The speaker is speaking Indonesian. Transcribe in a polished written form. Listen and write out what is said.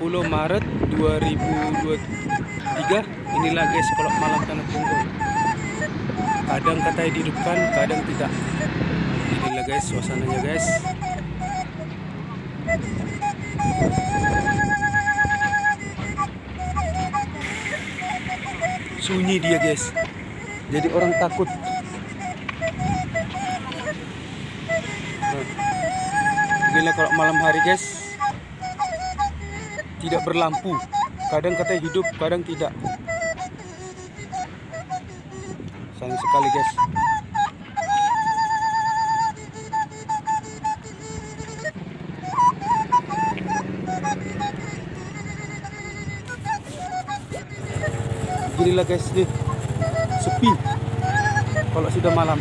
Maret 2023. Inilah guys kalau malam Tanah Punggol. Kadang katanya dihidupkan, kadang tidak. Inilah guys suasananya guys. Sunyi dia guys, jadi orang takut. Inilah kalau malam hari guys, tidak berlampu. Kadang katanya hidup, kadang tidak. Sayang sekali guys. Beginilah guys nih, sepi kalau sudah malam.